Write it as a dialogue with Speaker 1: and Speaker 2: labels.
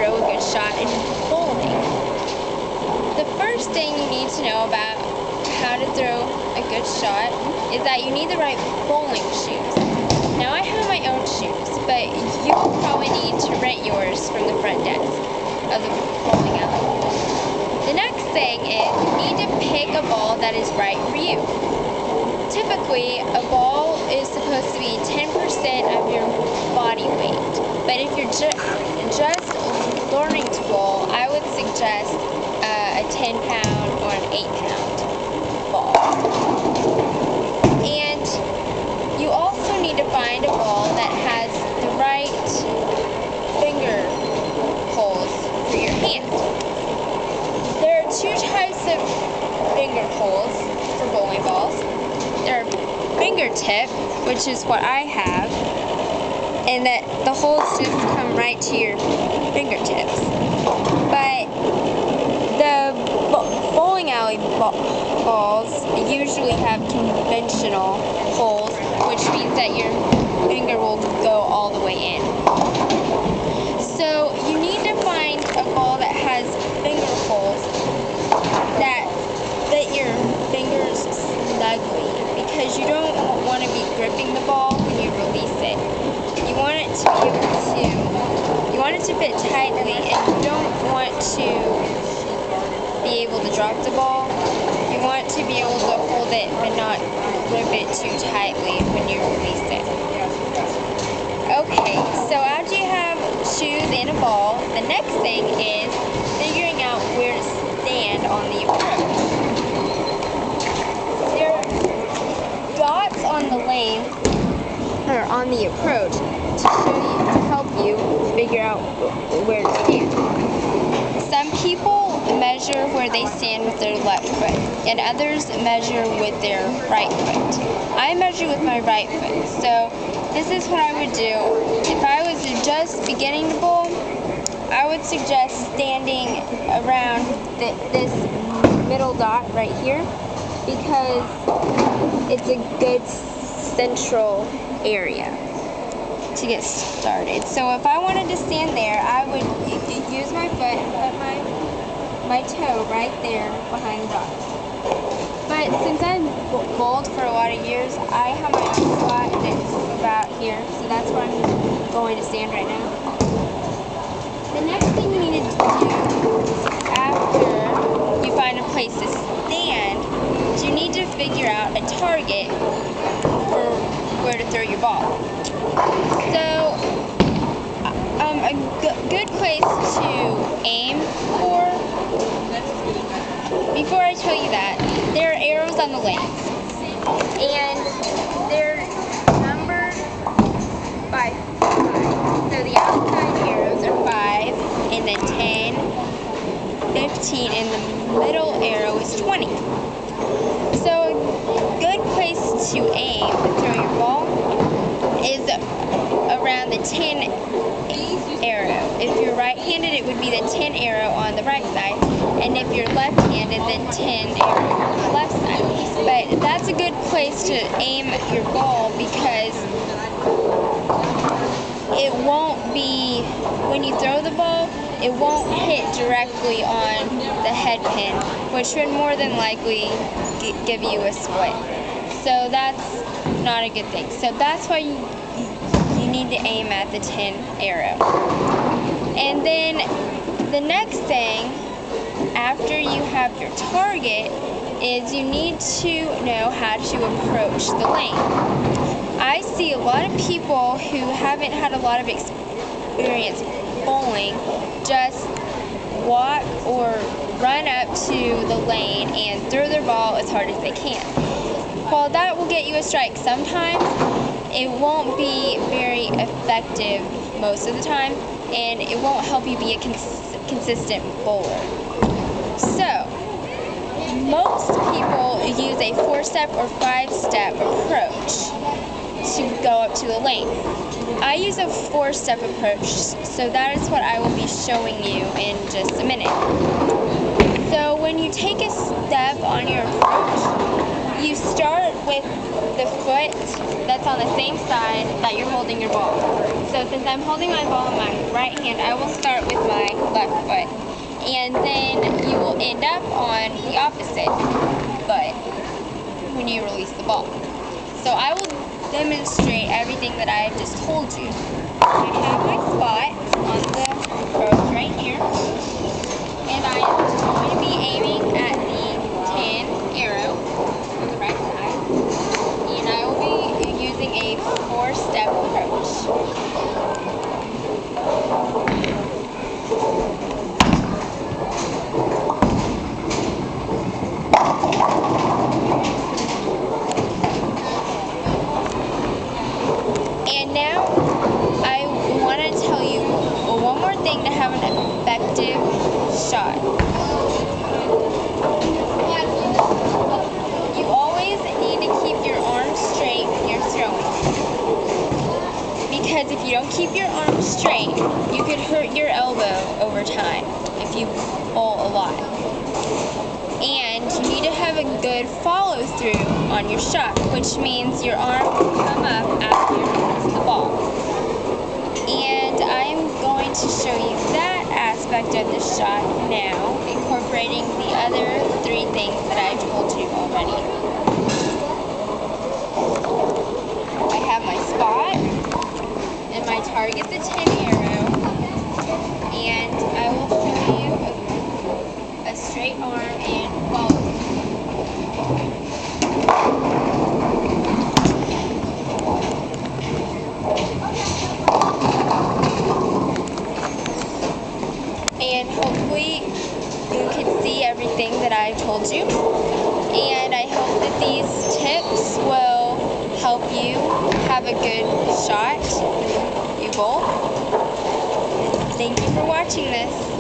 Speaker 1: throw a good shot in bowling. The first thing you need to know about how to throw a good shot is that you need the right bowling shoes. Now I have my own shoes, but you will probably need to rent yours from the front desk of the bowling alley. The next thing is you need to pick a ball that is right for you. Typically, a ball is supposed to be 10% of your body weight, but if you're just learning to bowl, I would suggest a 10-pound or an 8-pound ball. And you also need to find a ball that has the right finger holes for your hand. There are two types of finger holes for bowling balls. There are fingertip, which is what I have, and that the holes just come right to your fingertips. But the bowling alley balls usually have conventional holes, which means that your finger will go all the way in. So you need to find a ball that has finger holes that fit your fingers snugly, because you don't want to be gripping the ball when you release it. You want it to be able to, you want it to fit tightly, and you don't want to be able to drop the ball. You want to be able to hold it but not grip it too tightly when you release it. Okay, so after you have shoes and a ball, the next thing is figuring out where to stand on the approach. There are dots on the lane, or on the approach, to help you figure out where to stand. Some people measure where they stand with their left foot, and others measure with their right foot. I measure with my right foot, so this is what I would do. If I was just beginning to bowl, I would suggest standing around this middle dot right here, because it's a good central area to get started. So if I wanted to stand there, I would use my foot and put my toe right there behind the dot. But since I've bowled for a lot of years, I have my own spot that's about here, so that's where I'm going to stand right now. The next thing you need to do after you find a place to stand is you need to figure out a target for where to throw your ball. So a good place to aim for, before I tell you that, there are arrows on the lanes, and they're numbered by 5. So the outside arrows are 5, and then 10, 15, and the middle arrow is 20. So a good place to aim to throw your ball is around the 10 arrow. If you're right-handed, it would be the 10 arrow on the right side, and if you're left-handed, then 10 arrow on the left side. But that's a good place to aim your ball, because it won't be, when you throw the ball, it won't hit directly on the head pin, which would more than likely give you a split. So that's not a good thing. So that's why you need to aim at the 10 arrow. And then the next thing, after you have your target, is you need to know how to approach the lane. I see a lot of people who haven't had a lot of experience bowling just walk or run up to the lane and throw their ball as hard as they can. While that will get you a strike sometimes, it won't be very effective most of the time, and it won't help you be a consistent bowler. So, most people use a 4-step or 5-step approach to go up to the lane. I use a 4-step approach, so that is what I will be showing you in just a minute. So when you take a step on your approach, you start with the foot that's on the same side that you're holding your ball. So since I'm holding my ball in my right hand, I will start with my left foot. And then you will end up on the opposite foot when you release the ball. So I will demonstrate everything that I have just told you. I have my spot on the approach right here. And I am going to be aiming at the 10 arrow on the right side. And I will be using a 4-step approach. And now I want to tell you one more thing to have an effective shot. You always need to keep your arms straight when you're throwing. Because if you don't keep your arms straight, you could hurt your elbow over time if you bowl a lot. And you need to have a good follow through on your shot, which means your arm will come up after you release the ball. And I'm going to show you that aspect of the shot now, incorporating the other 3 things that I told you already. I have my spot, and my target's a 10 arrow, and I will show you a straight arm and follow. And hopefully you can see everything that I told you. And I hope that these tips will help you have a good shot when you bowl. Thank you for watching this.